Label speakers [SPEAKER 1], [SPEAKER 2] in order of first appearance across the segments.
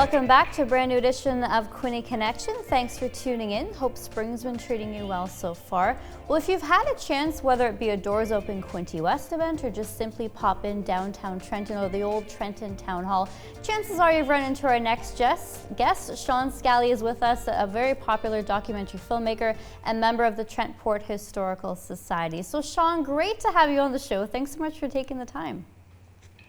[SPEAKER 1] Welcome back to a brand new edition of Quinte Connection. Thanks for tuning in. Hope spring's been treating you well so far. Well, if you've had a chance, whether it be a Doors Open Quinte West event or just simply pop in downtown Trenton or the old Trenton Town Hall, chances are you've run into our next guest. Sean Scally is with us, a very popular documentary filmmaker and member of the Trentport Historical Society. So Sean, great to have you on the show. Thanks so much for taking the time.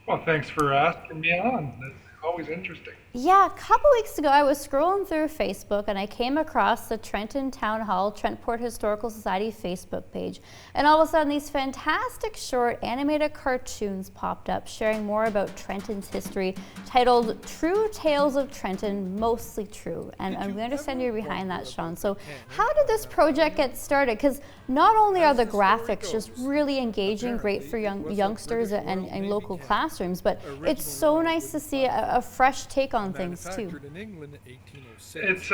[SPEAKER 2] Well, thanks for asking me on. That's always interesting.
[SPEAKER 1] Yeah, a couple weeks ago I was scrolling through Facebook and I came across the Trenton Town Hall Trentport Historical Society Facebook page. And all of a sudden these fantastic short animated cartoons popped up sharing more about Trenton's history, titled True Tales of Trenton, Mostly True. And we understand you're behind that, Sean. So how did this project get started? Because not only are the graphics just really engaging, great for youngsters and local classrooms, but it's so nice to see a fresh take on things too.
[SPEAKER 3] In England in 1806.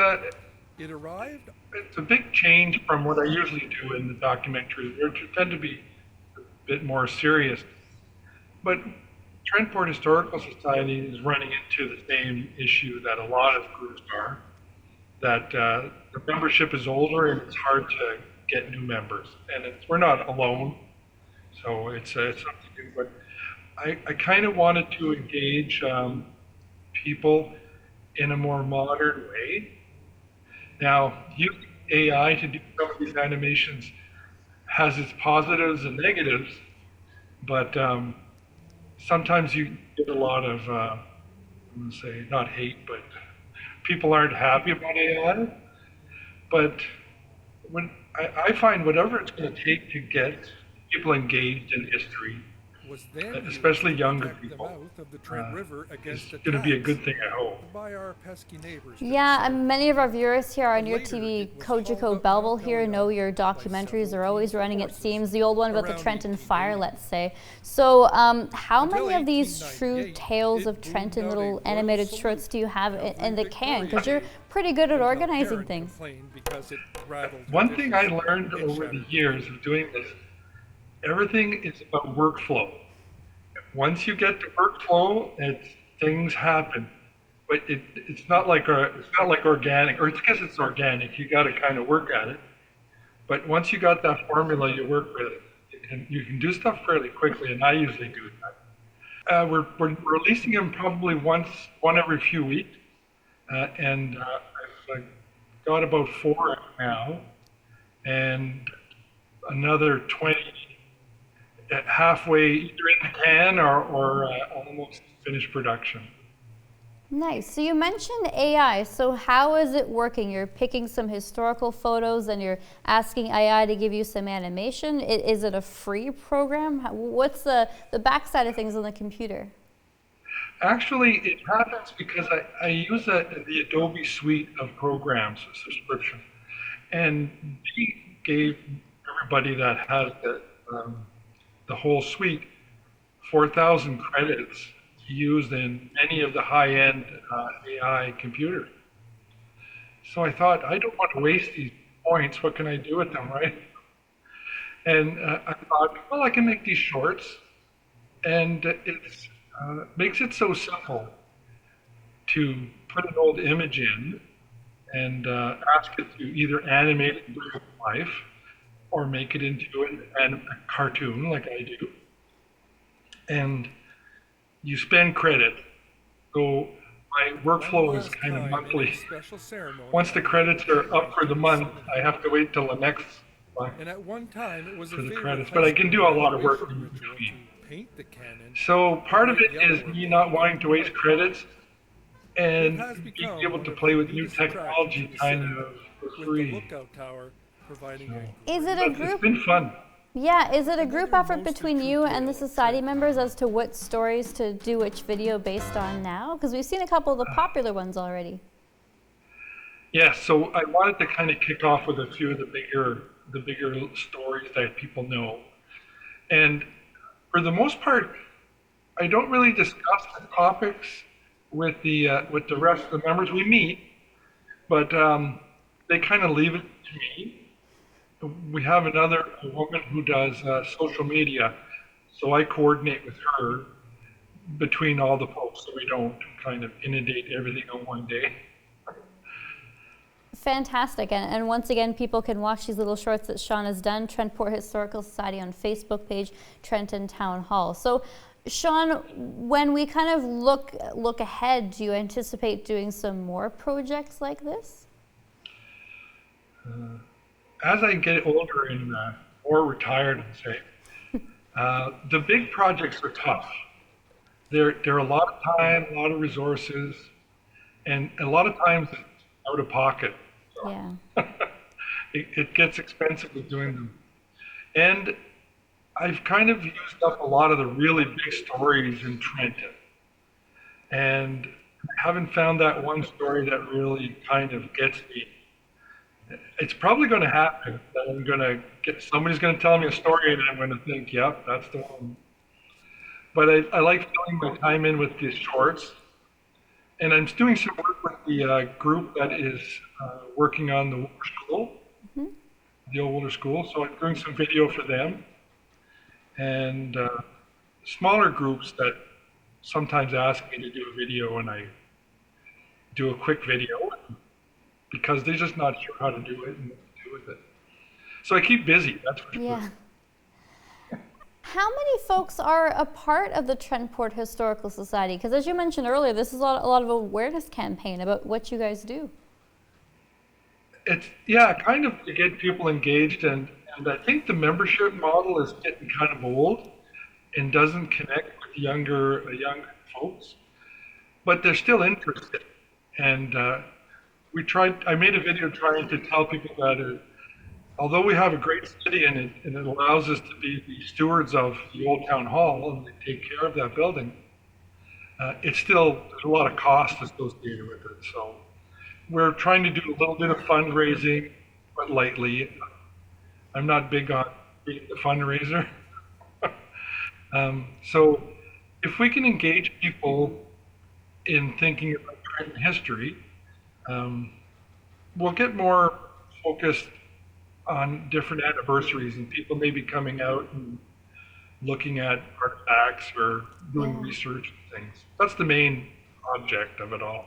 [SPEAKER 2] It arrived. It's a big change from what I usually do in the documentaries, which tend to be a bit more serious. But Trentport Historical Society is running into the same issue that a lot of groups are, that the membership is older and it's hard to get new members. And we're not alone, so it's something to do. But I kind of wanted to engage people in a more modern way. Now, using AI to do some of these animations has its positives and negatives, but sometimes you get a lot of, I'm going to say, not hate, but people aren't happy about AI. But when I find whatever it's going to take to get people engaged in history, especially younger people, it's going to be a good thing, I hope.
[SPEAKER 1] Yeah, and many of our viewers here on YourTV, Kojiko Belleville here, know your documentaries are always running, it seems. The old one about the Trenton fire, let's say. So how many of these true tales of Trenton little animated shorts do you have in the can? Because you're pretty good at organizing things.
[SPEAKER 2] One thing I learned over the years of doing this, everything is about workflow. Once you get to workflow, things happen. But it's not like organic, or it's because it's organic. You got to kind of work at it. But once you got that formula you work with, you can do stuff fairly quickly, and I usually do that. We're releasing them probably one every few weeks, and I've got about 4 now, and another 20 halfway either in the can or almost finished production.
[SPEAKER 1] Nice. So you mentioned AI. So how is it working? You're picking some historical photos and you're asking AI to give you some animation. Is it a free program? What's the backside of things on the computer?
[SPEAKER 2] Actually, it happens because I use the Adobe suite of programs, subscription, and they gave everybody that has the whole suite 4,000 credits used in many of the high-end AI computers. So I thought, I don't want to waste these points. What can I do with them, right? And I thought, well, I can make these shorts, and it makes it so simple to put an old image in and ask it to either animate it in real life or make it into a cartoon like I do. And you spend credit. So my workflow is kind of monthly. Once the credits are up for the month, I have to wait till the next month for the credits. But I can do a lot of work in between. So part of it is me not wanting to waste credits and being able to play with new technology kind of for free.
[SPEAKER 1] Is it a group?
[SPEAKER 2] It's been fun.
[SPEAKER 1] Yeah, is it a group effort between you and the society members as to what stories to do which video based on now? Because we've seen a couple of the popular ones already.
[SPEAKER 2] Yeah, so I wanted to kind of kick off with a few of the bigger stories that people know. And for the most part, I don't really discuss the topics with the rest of the members. We meet, but they kind of leave it to me. We have a woman who does social media, so I coordinate with her. between all the folks so we don't kind of inundate everything on one day.
[SPEAKER 1] Fantastic. And once again, people can watch these little shorts that Sean has done, Trentport Historical Society on Facebook page, Trenton Town Hall. So Sean, when we kind of look ahead, do you anticipate doing some more projects like this?
[SPEAKER 2] As I get older and more retired, I'd say, the big projects are tough. They're a lot of time, a lot of resources, and a lot of times it's out of pocket.
[SPEAKER 1] Yeah.
[SPEAKER 2] It gets expensive with doing them. And I've kind of used up a lot of the really big stories in Trenton. And I haven't found that one story that really kind of gets me. It's probably going to happen that I'm going to somebody's going to tell me a story and I'm going to think, yep, that's the one. But I like filling my time in with these shorts. And I'm doing some work with the group that is working on the Wooler School, the old Wooler School. So I'm doing some video for them. And smaller groups that sometimes ask me to do a video, and I do a quick video because they're just not sure how to do it and what to do with it. So I keep busy, that's for sure.
[SPEAKER 1] Yeah. How many folks are a part of the Trentport Historical Society? Because as you mentioned earlier, this is a lot of awareness campaign about what you guys do.
[SPEAKER 2] It's, kind of to get people engaged, and I think the membership model is getting kind of old and doesn't connect with younger folks, but they're still interested. And I made a video trying to tell people that although we have a great city and it allows us to be the stewards of the old town hall and take care of that building, it's still, there's a lot of cost associated with it. So we're trying to do a little bit of fundraising, but lightly. I'm not big on being the fundraiser. So if we can engage people in thinking about Trenton history, we'll get more focused on different anniversaries, and people may be coming out and looking at artifacts or doing research and things. That's the main object of it all.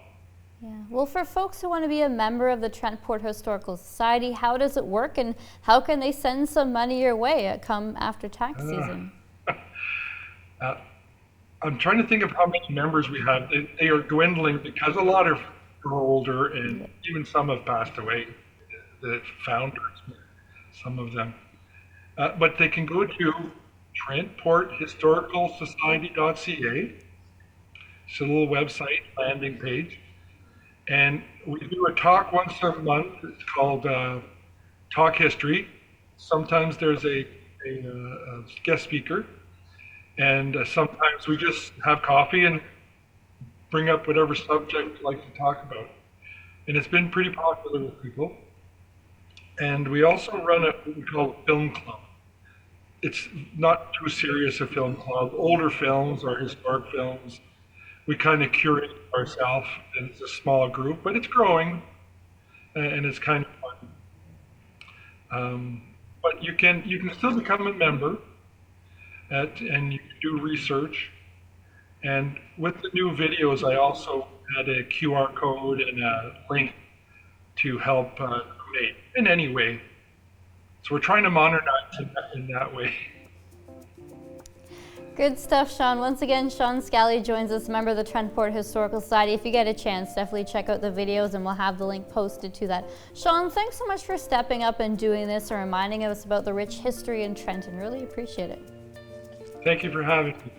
[SPEAKER 1] Yeah. Well, for folks who want to be a member of the Trentport Historical Society, how does it work, and how can they send some money your way come after tax season?
[SPEAKER 2] I'm trying to think of how many members we have. They are dwindling because a lot are older, and even some have passed away, the founders, some of them. But they can go to trentporthistoricalsociety.ca. It's a little website landing page. And we do a talk once a month. It's called Talk History. Sometimes there's a guest speaker. And sometimes we just have coffee and bring up whatever subject we like to talk about. And it's been pretty popular with people. And we also run what we call a film club. It's not too serious a film club. Older films or historic films, we kind of curate ourselves, and it's a small group, but it's growing, and it's kind of fun. But you can still become a member, and you can do research. And with the new videos, I also had a QR code and a link to help donate in any way. So we're trying to modernize in that way.
[SPEAKER 1] Good stuff, Sean. Once again, Sean Scally joins us, member of the Trentport Historical Society. If you get a chance, definitely check out the videos, and we'll have the link posted to that. Sean, thanks so much for stepping up and doing this and reminding us about the rich history in Trenton. Really appreciate it.
[SPEAKER 2] Thank you for having me.